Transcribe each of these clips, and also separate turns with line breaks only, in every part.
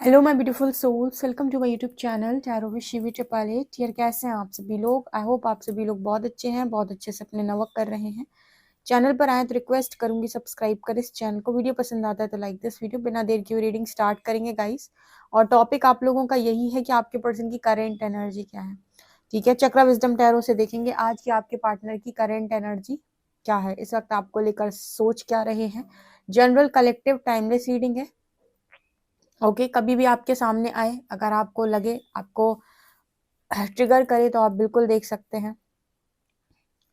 Hello my beautiful souls, welcome to my YouTube channel tarot with Shivi ट्रिपल8। यार कैसे हैं आप सभी लोग? आई होप आप सभी लोग बहुत अच्छे हैं, बहुत अच्छे से अपने नवक कर रहे हैं। चैनल पर आए तो रिक्वेस्ट करूंगी सब्सक्राइब करें इस चैनल को। वीडियो पसंद आता है तो लाइक दिस वीडियो। बिना देर की रीडिंग स्टार्ट करेंगे गाइस। और टॉपिक आप लोगों का यही है कि आपके पर्सन की करेंट एनर्जी क्या है। ठीक है, चक्रा विजडम टैरो से देखेंगे आज की आपके पार्टनर की करेंट एनर्जी क्या है, इस वक्त आपको लेकर सोच क्या रहे हैं। जनरल कलेक्टिव टाइमलेस रीडिंग है। ओके, कभी भी आपके सामने आए, अगर आपको लगे आपको ट्रिगर करे तो आप बिल्कुल देख सकते हैं।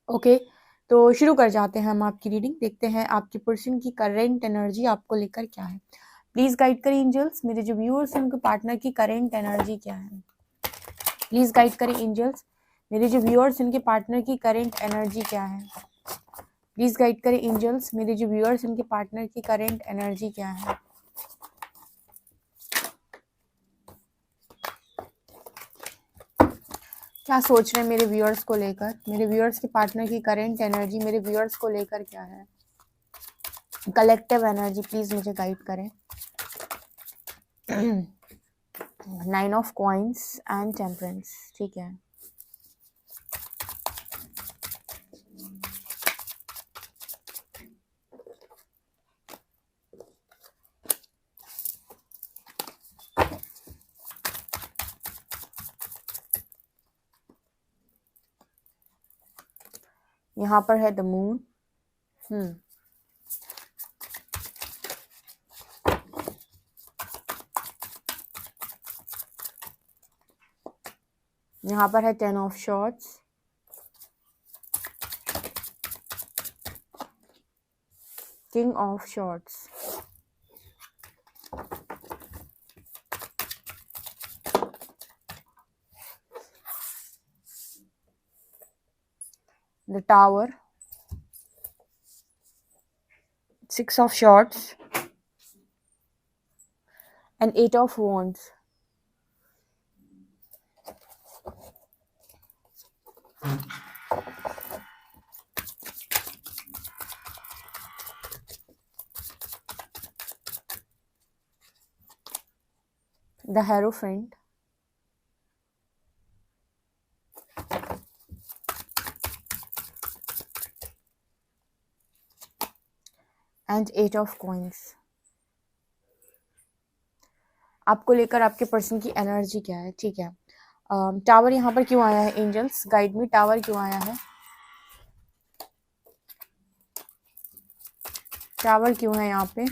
ओके, तो शुरू कर जाते हैं हम आपकी रीडिंग। देखते हैं आपकी पर्सन की करेंट एनर्जी आपको लेकर क्या है। प्लीज गाइड करें एंजल्स, मेरे जो व्यूअर्स हैं उनके पार्टनर की करेंट एनर्जी क्या है। प्लीज गाइड करें एंजल्स, मेरे जो व्यूअर्स उनके पार्टनर की करेंट एनर्जी क्या है। प्लीज गाइड करें एंजल्स, मेरे जो व्यूअर्स उनके पार्टनर की करेंट एनर्जी क्या है। क्या सोच रहे हैं मेरे व्यूअर्स को लेकर, मेरे व्यूअर्स के पार्टनर की करेंट एनर्जी मेरे व्यूअर्स को लेकर क्या है। कलेक्टिव एनर्जी प्लीज मुझे गाइड करें। 9 ऑफ कॉइंस एंड टेम्परेंस, ठीक है। यहाँ पर है द मून। यहाँ पर है 10 of shorts, king of shorts, the tower, 6 of shorts and 8 of wands. The hierophant, and 8 of coins. आपको लेकर आपके पर्सन की एनर्जी क्या है, ठीक है। टावर यहाँ पर क्यों आया है एंजल्स, गाइड मी, टावर क्यों आया है, टावर क्यों है यहाँ पे।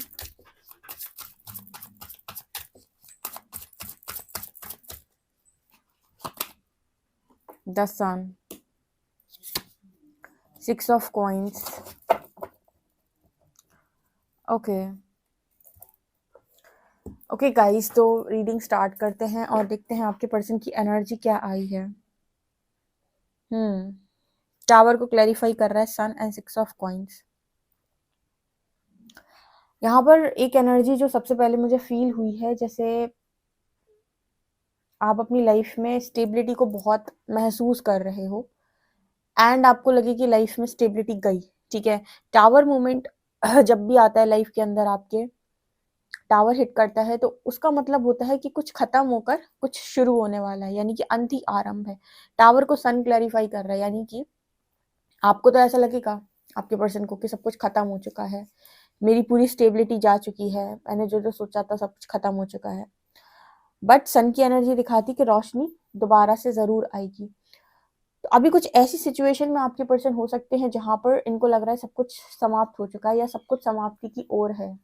The sun, 6 of coins. Okay okay guys, तो रीडिंग स्टार्ट करते हैं और देखते हैं आपके पर्सन की एनर्जी क्या आई है। टावर को क्लैरिफाई कर रहा है सन एंड 6 ऑफ कॉइंस। यहाँ पर एक एनर्जी जो सबसे पहले मुझे फील हुई है, जैसे आप अपनी लाइफ में स्टेबिलिटी को बहुत महसूस कर रहे हो एंड आपको लगे कि लाइफ में स्टेबिलिटी गई, ठीक है। टावर मोमेंट जब भी आता है लाइफ के अंदर, आपके टावर हिट करता है तो उसका मतलब होता है कि कुछ खत्म होकर कुछ शुरू होने वाला है, यानी कि अंत ही आरंभ है। टावर को सन क्लैरिफाई कर रहा है, यानी कि आपको तो ऐसा लगेगा आपके पर्सन को कि सब कुछ खत्म हो चुका है, मेरी पूरी स्टेबिलिटी जा चुकी है, मैंने जो जो सोचा था सब कुछ खत्म हो चुका है। बट सन की एनर्जी दिखाती कि रोशनी दोबारा से जरूर आएगी। तो अभी कुछ ऐसी सिचुएशन में आपके पर्सन हो सकते हैं जहां पर इनको लग रहा है सब कुछ समाप्त हो चुका है या सब कुछ समाप्ति की ओर है,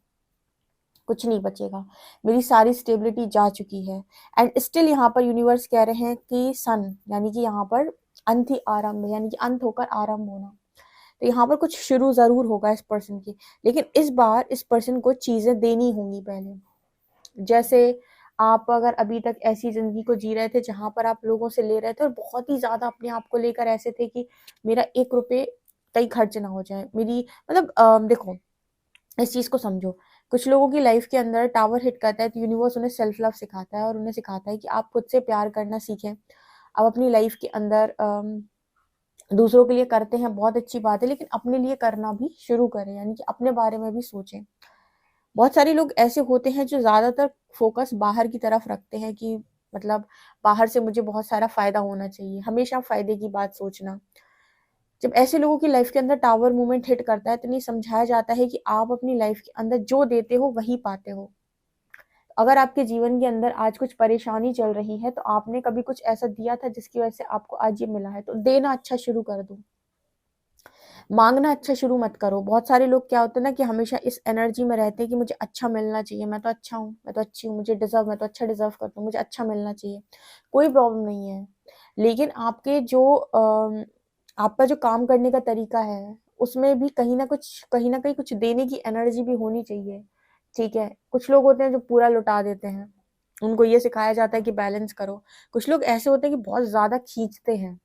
कुछ नहीं बचेगा, मेरी सारी स्टेबिलिटी जा चुकी है। एंड स्टिल यहाँ पर यूनिवर्स कह रहे हैं कि सन, यानी कि यहाँ पर अंत ही आरंभ है, यानी कि अंत होकर आरंभ होना। तो यहाँ पर कुछ शुरू जरूर होगा इस पर्सन की, लेकिन इस बार इस पर्सन को चीजें देनी होंगी पहले। जैसे आप अगर अभी तक ऐसी जिंदगी को जी रहे थे जहां पर आप लोगों से ले रहे थे और बहुत ही ज्यादा अपने आप को लेकर ऐसे थे कि मेरा 1 रुपये कहीं खर्च ना हो जाए, मेरी मतलब देखो इस चीज को समझो। कुछ लोगों की लाइफ के अंदर टावर हिट करता है तो यूनिवर्स उन्हें सेल्फ लव सिखाता है और उन्हें सिखाता है कि आप खुद से प्यार करना सीखें। आप अपनी लाइफ के अंदर दूसरों के लिए करते हैं, बहुत अच्छी बात है, लेकिन अपने लिए करना भी शुरू करें, यानी कि अपने बारे में भी सोचें। बहुत सारे लोग ऐसे होते हैं जो ज़्यादातर फ़ोकस बाहर की तरफ रखते हैं कि मतलब बाहर से मुझे बहुत सारा फ़ायदा होना चाहिए, हमेशा फ़ायदे की बात सोचना। जब ऐसे लोगों की लाइफ़ के अंदर टावर मूवमेंट हिट करता है तो इन्हें समझाया जाता है कि आप अपनी लाइफ़ के अंदर जो देते हो वही पाते हो। अगर आपके जीवन के अंदर आज कुछ परेशानी चल रही है तो आपने कभी कुछ ऐसा दिया था जिसकी वजह से आपको आज ये मिला है, तो देना अच्छा शुरू कर दो। माँगना अच्छा शुरू मत करो। बहुत सारे लोग क्या होते हैं ना कि हमेशा इस एनर्जी में रहते हैं कि मुझे अच्छा मिलना चाहिए, मैं तो अच्छा हूँ, मैं तो अच्छी हूँ, मुझे डिज़र्व मैं तो अच्छा डिज़र्व करता हूँ, मुझे अच्छा मिलना चाहिए। कोई प्रॉब्लम नहीं है। लेकिन आपके जो आपका जो काम करने का तरीका है, उसमें भी कहीं न कहीं कुछ देने की एनर्जी भी होनी चाहिए, ठीक है? कुछ लोग होते हैं जो पूरा लुटा देते हैं। उनको ये सिखाया जाता है कि बैलेंस करो। कुछ लोग ऐसे होते हैं कि बहुत ज़्यादा खींचते हैं।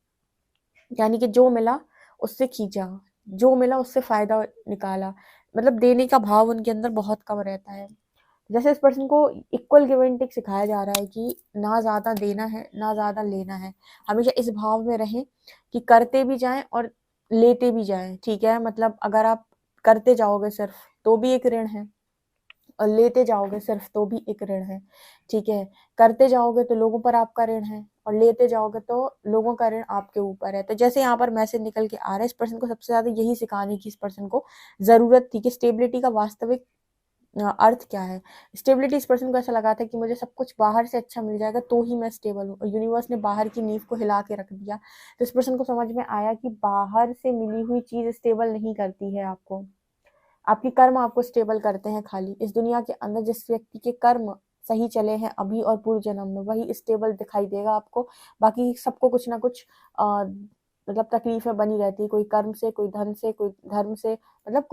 यानी कि जो मिला उससे खींचा, जो मिला उससे फ़ायदा निकाला, मतलब देने का भाव उनके अंदर बहुत कम रहता है। जैसे इस पर्सन को इक्वल गिव एंड टेक सिखाया जा रहा है कि ना ज़्यादा देना है, ना ज़्यादा लेना है। हमेशा इस भाव में रहें कि करते भी जाएँ और लेते भी जाएँ, ठीक है? मतलब अगर आप करते जाओगे सिर्फ़, तो भी एक ऋण है। और लेते जाओगे सिर्फ तो भी एक ऋण है, ठीक है? करते जाओगे तो लोगों पर आपका ऋण है और लेते जाओगे तो लोगों का ऋण आपके ऊपर है। तो जैसे यहाँ पर मैसेज निकल के आ रहा है, इस पर्सन को सबसे ज़्यादा यही सिखाने की इस पर्सन को ज़रूरत थी कि स्टेबिलिटी का वास्तविक अर्थ क्या है। स्टेबिलिटी इस पर्सन को ऐसा लगा था कि मुझे सब कुछ बाहर से अच्छा मिल जाएगा तो ही मैं स्टेबल हूँ, और यूनिवर्स ने बाहर की नींव को हिला के रख दिया। तो इस पर्सन को समझ में आया कि बाहर से मिली हुई चीज़ स्टेबल नहीं करती है आपको। आपके कर्म आपको स्टेबल करते हैं खाली। इस दुनिया के अंदर जिस व्यक्ति के कर्म सही चले हैं अभी और पूर्व जन्म में, वही स्टेबल दिखाई देगा आपको। बाकी सबको कुछ ना कुछ मतलब तकलीफें बनी रहती है, कोई कर्म से, कोई धन से, कोई धर्म से, मतलब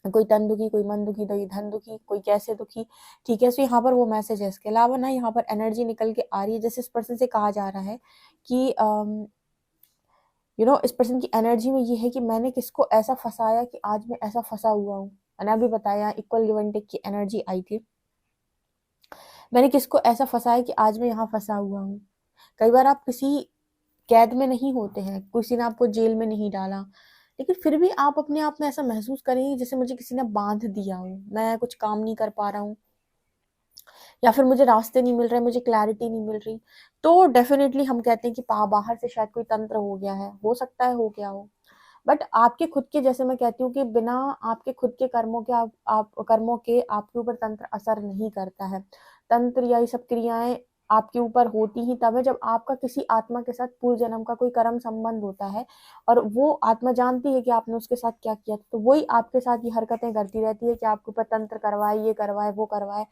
कोई तन दुखी, कोई मन दुखी, कोई धन दुखी, कोई कैसे दुखी, ठीक है? सो यहाँ पर वो मैसेज है। इसके अलावा ना यहाँ पर एनर्जी निकल के आ रही है, जैसे इस पर्सन से कहा जा रहा है कि इस पर्सन की एनर्जी में ये है कि मैंने किसको ऐसा फंसाया कि आज मैं ऐसा फंसा हुआ हूँ। मैंने अभी बताया इक्वल गिव एंड टेक की एनर्जी आई थी। मैंने किसको ऐसा फंसाया कि आज मैं यहाँ फंसा हुआ हूँ। कई बार आप किसी कैद में नहीं होते हैं, किसी ने आपको जेल में नहीं डाला, लेकिन फिर भी आप अपने आप में ऐसा महसूस करेंगे जैसे मुझे किसी ने बांध दिया हो, मैं कुछ काम नहीं कर पा रहा हूँ, या फिर मुझे रास्ते नहीं मिल रहे, मुझे क्लैरिटी नहीं मिल रही। तो डेफिनेटली हम कहते हैं कि बाहर से शायद कोई तंत्र हो गया है, हो सकता है हो गया हो। बट आपके खुद के, जैसे मैं कहती हूँ कि बिना आपके खुद के कर्मों के आप कर्मों के आपके ऊपर तंत्र असर नहीं करता है। तंत्र या ये सब क्रियाएं आपके ऊपर होती ही तब है जब आपका किसी आत्मा के साथ पूर्व जन्म का कोई कर्म संबंध होता है, और वो आत्मा जानती है कि आपने उसके साथ क्या किया था, तो वही आपके साथ ये हरकतें करती रहती है कि आपके ऊपर तंत्र करवाए, ये करवाए, वो करवाए।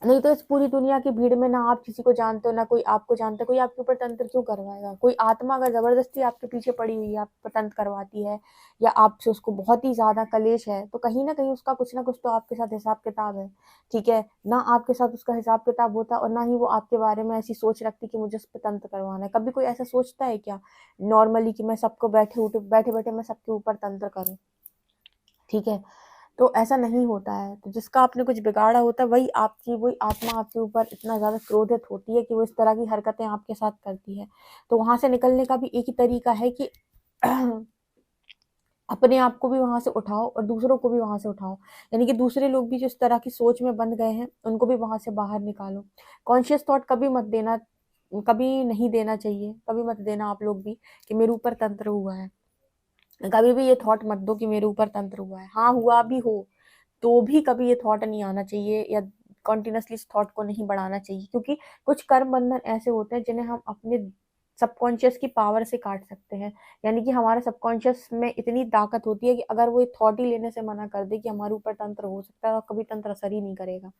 नहीं तो इस पूरी दुनिया की भीड़ में ना आप किसी को जानते हो, ना कोई आपको जानता है, कोई आपके ऊपर तंत्र क्यों करवाएगा? कोई आत्मा अगर ज़बरदस्ती आपके पीछे पड़ी हुई है, आप पर तंत्र करवाती है, या आपसे उसको बहुत ही ज़्यादा कलेश है, तो कहीं न कहीं उसका कुछ ना कुछ तो आपके साथ हिसाब-किताब है, ठीक है? ना आपके साथ उसका हिसाब-किताब होता और ना ही वो आपके बारे में ऐसी सोच रखती कि मुझे उस पे तंत्र करवाना है। कभी कोई ऐसा सोचता है क्या नॉर्मली कि मैं सबको बैठे-बैठे मैं सबके ऊपर तंत्र करूँ, ठीक है? तो ऐसा नहीं होता है। तो जिसका आपने कुछ बिगाड़ा होता है वही आत्मा आपके ऊपर इतना ज़्यादा क्रोधित होती है कि वो इस तरह की हरकतें आपके साथ करती है। तो वहाँ से निकलने का भी एक ही तरीका है कि अपने आप को भी वहाँ से उठाओ और दूसरों को भी वहाँ से उठाओ। यानी कि दूसरे लोग भी जो इस तरह की सोच में बंध गए हैं, उनको भी वहाँ से बाहर निकालो। कॉन्शियस थॉट कभी नहीं देना चाहिए, कभी मत देना आप लोग भी कि मेरे ऊपर तंत्र हुआ है। कभी भी ये थॉट मत दो कि मेरे ऊपर तंत्र हुआ है। हाँ, हुआ भी हो तो भी कभी ये थॉट नहीं आना चाहिए, या कंटिन्यूअसली इस थॉट को नहीं बढ़ाना चाहिए, क्योंकि कुछ कर्म बंधन ऐसे होते हैं जिन्हें हम अपने सबकॉन्शियस की पावर से काट सकते हैं। यानी कि हमारे सबकॉन्शियस में इतनी ताकत होती है कि अगर वो एक थॉट ही लेने से मना कर दे कि हमारे ऊपर तंत्र हो सकता है, तो कभी तंत्र असर ही नहीं करेगा,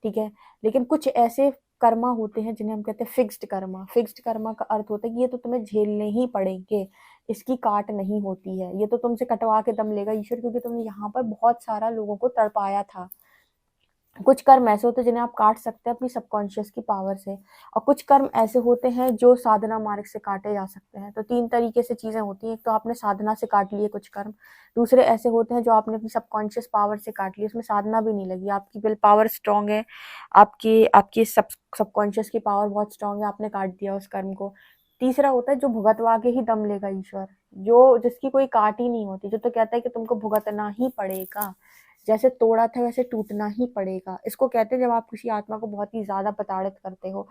ठीक है? लेकिन कुछ ऐसे कर्मा होते हैं जिन्हें हम कहते हैं फिक्स्ड कर्मा। फिक्स्ड कर्मा का अर्थ होता है कि ये तो तुम्हें झेलने ही पड़ेंगे, इसकी काट नहीं होती है, ये तो तुमसे कटवा के दम लेगा ईश्वर, क्योंकि तुमने यहाँ पर बहुत सारा लोगों को तड़पाया था। कुछ कर्म ऐसे होते हैं जिन्हें आप काट सकते हैं अपनी सबकॉन्शियस की पावर से, और कुछ कर्म ऐसे होते हैं जो साधना मार्ग से काटे जा सकते हैं। तो 3 तरीके से चीज़ें होती हैं, एक तो आपने साधना से काट लिए कुछ कर्म, दूसरे ऐसे होते हैं जो आपने अपनी सबकॉन्शियस पावर से काट लिए, उसमें साधना भी नहीं लगी, आपकी विल पावर स्ट्रॉन्ग है, आपकी आपकी सबकॉन्शियस की पावर बहुत स्ट्रॉन्ग है, आपने काट दिया उस कर्म को। तीसरा होता है जो भुगतवा के ही दम लेगा ईश्वर, जो जिसकी कोई काट ही नहीं होती, जो तो कहता है कि तुमको भुगतना ही पड़ेगा, जैसे तोड़ा था वैसे टूटना ही पड़ेगा। इसको कहते हैं जब आप किसी आत्मा को बहुत ही ज्यादा प्रताड़ित करते हो।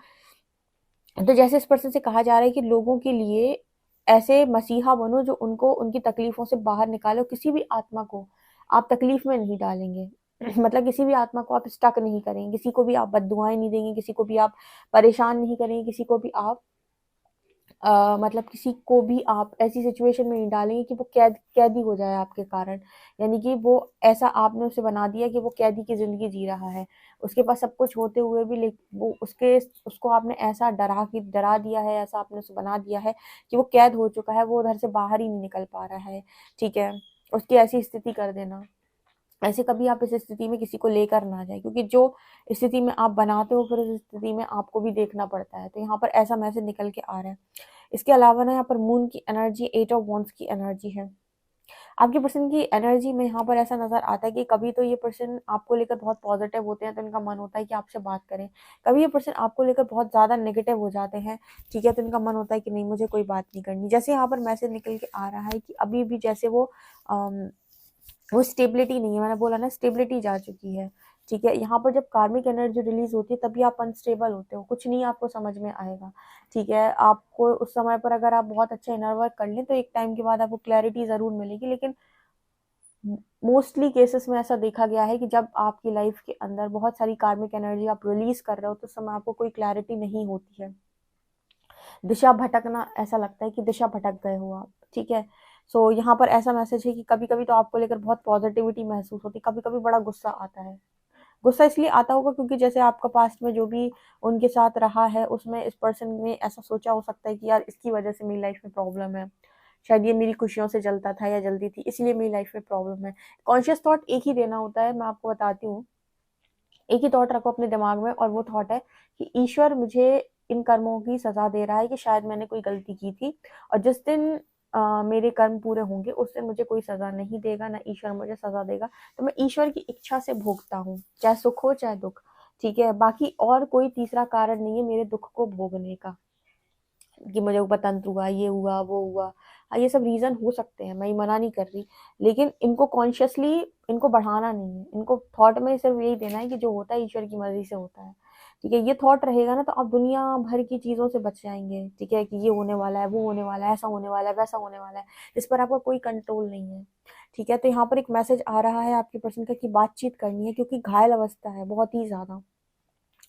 तो जैसे इस पर्सन से कहा जा रहा है कि लोगों के लिए ऐसे मसीहा बनो जो उनको उनकी तकलीफों से बाहर निकालो। किसी भी आत्मा को आप तकलीफ में नहीं डालेंगे मतलब किसी भी आत्मा को आप स्टक नहीं करेंगे, किसी को भी आप बद्दुआएं नहीं देंगे, किसी को भी आप परेशान नहीं करेंगे, किसी को भी आप मतलब किसी को भी आप ऐसी सिचुएशन में नहीं डालेंगे कि वो कैदी हो जाए आपके कारण। यानी कि वो ऐसा आपने उसे बना दिया कि वो कैदी की जिंदगी जी रहा है, उसके पास सब कुछ होते हुए भी वो उसको आपने ऐसा डरा दिया है, ऐसा आपने उसे बना दिया है कि वो कैद हो चुका है, वो उधर से बाहर ही नहीं निकल पा रहा है। ठीक है, उसकी ऐसी स्थिति कर देना। ऐसे कभी आप इस स्थिति में किसी को लेकर ना जाए, क्योंकि जो स्थिति में आप बनाते हो फिर उस स्थिति में आपको भी देखना पड़ता है। तो यहाँ पर ऐसा मैसेज निकल के आ रहा है। इसके अलावा ना यहाँ पर मून की एनर्जी, 8 ऑफ वॉन्ड्स की एनर्जी है। आपके पर्सन की एनर्जी में यहाँ पर ऐसा नजर आता है कि कभी तो ये पर्सन आपको लेकर बहुत पॉजिटिव होते हैं तो इनका मन होता है कि आपसे बात करें, कभी ये पर्सन आपको लेकर बहुत ज्यादा नेगेटिव हो जाते हैं। ठीक है, तो इनका मन होता है कि नहीं मुझे कोई बात नहीं करनी। जैसे यहाँ पर मैसेज निकल के आ रहा है कि अभी भी जैसे वो स्टेबिलिटी नहीं है, मैंने बोला ना स्टेबिलिटी जा चुकी है। ठीक है, यहाँ पर जब कार्मिक एनर्जी रिलीज होती है तभी आप अनस्टेबल होते हो, कुछ नहीं आपको समझ में आएगा। ठीक है, आपको उस समय पर अगर आप बहुत अच्छा इनर वर्क कर लें तो एक टाइम के बाद आपको क्लैरिटी जरूर मिलेगी, लेकिन मोस्टली केसेस में ऐसा देखा गया है कि जब आपकी लाइफ के अंदर बहुत सारी कार्मिक एनर्जी आप रिलीज कर रहे हो तो उस समय आपको कोई क्लैरिटी नहीं होती है। दिशा भटकना, ऐसा लगता है कि दिशा भटक गए हो आप। ठीक है, सो यहाँ पर ऐसा मैसेज है कि कभी कभी तो आपको लेकर बहुत पॉजिटिविटी महसूस होती है, कभी कभी बड़ा गुस्सा आता है। गुस्सा इसलिए आता होगा क्योंकि जैसे आपका पास्ट में जो भी उनके साथ रहा है उसमें इस पर्सन ने ऐसा सोचा हो सकता है कि यार इसकी वजह से मेरी लाइफ में प्रॉब्लम है, शायद ये मेरी खुशियों से जलता था या जल्दी थी इसलिए मेरी लाइफ में प्रॉब्लम है। कॉन्शियस थॉट एक ही देना होता है, मैं आपको बताती हूँ। एक ही थॉट रखो अपने दिमाग में और वो थॉट है कि ईश्वर मुझे इन कर्मों की सजा दे रहा है कि शायद मैंने कोई गलती की थी, और जिस दिन मेरे कर्म पूरे होंगे उस दिन मुझे कोई सजा नहीं देगा, ना ईश्वर मुझे सजा देगा। तो मैं ईश्वर की इच्छा से भोगता हूँ, चाहे सुख हो चाहे दुख। ठीक है, बाकी और कोई तीसरा कारण नहीं है मेरे दुख को भोगने का, कि मुझे उपतंत्र हुआ, ये हुआ, वो हुआ। हाँ, ये सब रीजन हो सकते हैं, मैं ये मना नहीं कर रही, लेकिन इनको कॉन्शियसली इनको बढ़ाना नहीं है। इनको थॉट में सिर्फ यही देना है कि जो होता है ईश्वर की मर्जी से होता है। ठीक है, ये थॉट रहेगा ना तो आप दुनिया भर की चीजों से बच जाएंगे। ठीक है, कि ये होने वाला है, वो होने वाला है, ऐसा होने वाला है, वैसा होने वाला है, इस पर आपका कोई कंट्रोल नहीं है। ठीक है, तो यहाँ पर एक मैसेज आ रहा है आपके पर्सन का कि बातचीत करनी है, क्योंकि घायल अवस्था है बहुत ही ज्यादा।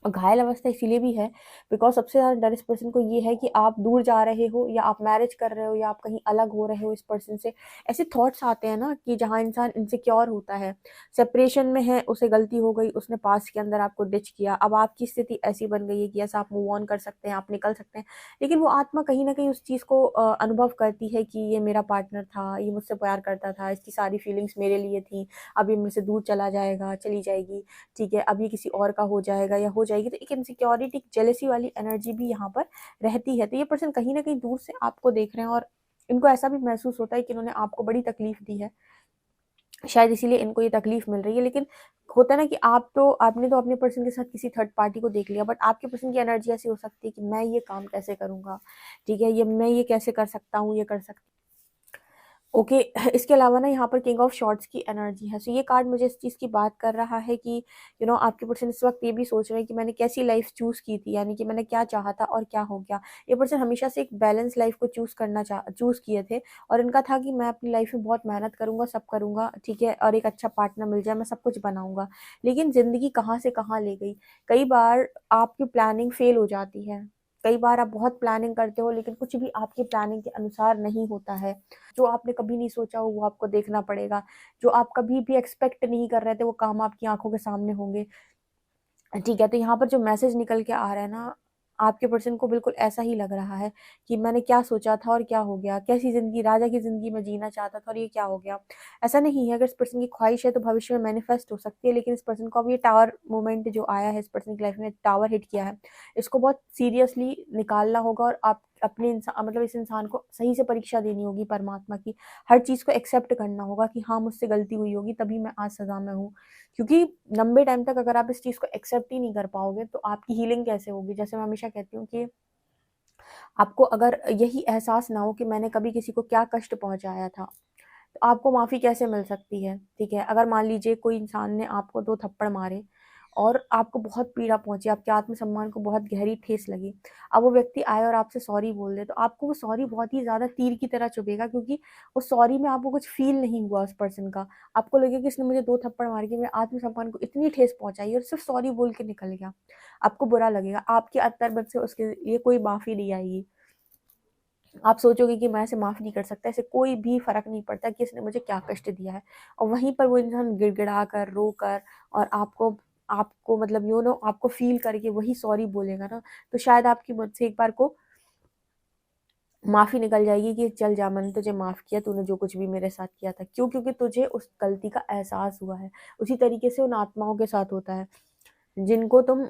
और घायल अवस्था इसीलिए भी है बिकॉज सबसे ज्यादा डर इस पर्सन को ये है कि आप दूर जा रहे हो या आप मैरिज कर रहे हो या आप कहीं अलग हो रहे हो इस पर्सन से। ऐसे थॉट्स आते हैं ना कि जहाँ इंसान इनसिक्योर होता है, सेपरेशन में है, उसे गलती हो गई, उसने पास्ट के अंदर आपको डिच किया, अब आपकी स्थिति ऐसी बन गई है कि ऐसा आप मूव ऑन कर सकते हैं, आप निकल सकते हैं। लेकिन वो आत्मा कहीं ना कहीं उस चीज को अनुभव करती है कि ये मेरा पार्टनर था, ये मुझसे प्यार करता था, इसकी सारी फीलिंग्स मेरे लिए थी, अब ये मेरे से दूर चला जाएगा, चली जाएगी। ठीक है, अब ये किसी और का हो जाएगा या हो जाएगी, तो एक इनसिक्योरिटी, जेलेसी वाली एनर्जी भी यहाँ पर रहती है। तो ये पर्सन कहीं ना कहीं दूर से आपको देख रहे हैं और इनको ऐसा भी महसूस होता है कि इन्होंने आपको बड़ी तकलीफ दी है, शायद इसीलिए इनको ये तकलीफ मिल रही है। लेकिन होता है ना कि आपने तो अपने पर्सन के साथ किसी थर्ड पार्टी को देख लिया, बट आपके पर्सन की एनर्जी ऐसी हो सकती है कि मैं ये काम कैसे करूंगा, ठीक है, ये मैं ये कैसे कर सकता हूँ, ये कर सकती। ओके इसके अलावा ना यहाँ पर किंग ऑफ शॉर्ट्स की एनर्जी है। सो ये कार्ड मुझे इस चीज़ की बात कर रहा है कि आपके पर्सन इस वक्त ये भी सोच रहे हैं कि मैंने कैसी लाइफ चूज की थी, यानी कि मैंने क्या चाहा था और क्या हो गया। ये पर्सन हमेशा से एक बैलेंस लाइफ को चूज किए थे, और इनका था कि मैं अपनी लाइफ में बहुत मेहनत करूंगा, सब करूंगा, ठीक है, और एक अच्छा पार्टनर मिल जाए मैं सब कुछ बनाऊंगा। लेकिन जिंदगी कहाँ से कहाँ ले गई। कई बार आपकी प्लानिंग फेल हो जाती है, कई बार आप बहुत प्लानिंग करते हो लेकिन कुछ भी आपकी प्लानिंग के अनुसार नहीं होता है। जो आपने कभी नहीं सोचा हो वो आपको देखना पड़ेगा, जो आप कभी भी एक्सपेक्ट नहीं कर रहे थे वो काम आपकी आंखों के सामने होंगे। ठीक है, तो यहाँ पर जो मैसेज निकल के आ रहा है ना, आपके पर्सन को बिल्कुल ऐसा ही लग रहा है कि मैंने क्या सोचा था और क्या हो गया, कैसी जिंदगी, राजा की जिंदगी में जीना चाहता था और ये क्या हो गया। ऐसा नहीं है, अगर इस पर्सन की ख्वाहिश है तो भविष्य में मैनिफेस्ट हो सकती है, लेकिन इस पर्सन को अब ये टावर मोमेंट जो आया है, इस पर्सन की लाइफ में टावर हिट किया है, इसको बहुत सीरियसली निकालना होगा। और आप अपने इंसान, मतलब इस इंसान को सही से परीक्षा देनी होगी परमात्मा की, हर चीज को एक्सेप्ट करना होगा कि हाँ मुझसे गलती हुई होगी तभी मैं आज सजा में हूँ। क्योंकि लंबे टाइम तक अगर आप इस चीज को एक्सेप्ट ही नहीं कर पाओगे तो आपकी हीलिंग कैसे होगी। जैसे मैं हमेशा कहती हूँ कि आपको अगर यही एहसास ना हो कि मैंने कभी किसी को क्या कष्ट पहुँचाया था, तो आपको माफ़ी कैसे मिल सकती है, ठीक है? अगर मान लीजिए कोई इंसान ने आपको 2 थप्पड़ मारे और आपको बहुत पीड़ा पहुँची, आपके आत्मसम्मान को बहुत गहरी ठेस लगी। अब वो व्यक्ति आए और आपसे सॉरी बोल दे, तो आपको वो सॉरी बहुत ही ज़्यादा तीर की तरह चुभेगा, क्योंकि उस सॉरी में आपको कुछ फ़ील नहीं हुआ उस पर्सन का। आपको लगेगा कि इसने मुझे 2 थप्पड़ मार के मेरे आत्मसम्मान को इतनी ठेस पहुँचाई और सिर्फ़ सॉरी बोल के निकल गया। आपको बुरा लगेगा, आपके अंतर्मन से उसके लिए कोई माफ़ी नहीं आएगी। आप सोचोगे कि मैं इसे माफ़ नहीं कर सकता, इसे कोई भी फ़र्क नहीं पड़ता कि इसने मुझे क्या कष्ट दिया है। और वहीं पर वो इंसान गिड़गिड़ा कर, रो कर और आपको आपको मतलब आपको फ़ील करके वही सॉरी बोलेगा ना, तो शायद आपकी मुझ से एक बार को माफ़ी निकल जाएगी कि चल जा, मैंने तुझे माफ़ किया, तूने जो कुछ भी मेरे साथ किया था। क्यों? क्योंकि तुझे उस गलती का एहसास हुआ है। उसी तरीके से उन आत्माओं के साथ होता है, जिनको तुम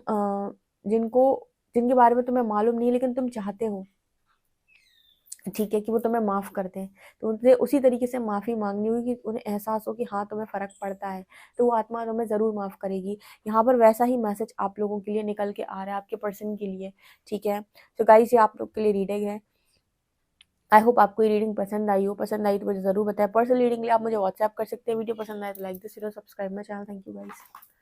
जिनको जिनके बारे में तुम्हें मालूम नहीं है, लेकिन तुम चाहते हो, ठीक है, कि वो तुम्हें माफ़ कर दें। तो उनसे उसी तरीके से माफ़ी माँगनी होगी कि उन्हें एहसास हो कि हाँ, तुम्हें फ़र्क पड़ता है, तो वो आत्मा तुम्हें ज़रूर माफ़ करेगी। यहाँ पर वैसा ही मैसेज आप लोगों के लिए निकल के आ रहा है, आपके पर्सन के लिए, ठीक है? तो गाइज़, ये आप लोग के लिए रीडिंग है। आई होप आपको ये रीडिंग पसंद आई हो। पसंद आई तो मुझे ज़रूर बताएँ। पर्सनल रीडिंग के लिए आप मुझे व्हाट्सएप कर सकते हैं। वीडियो पसंद आए तो like the video, subscribe my channel. Thank you guys.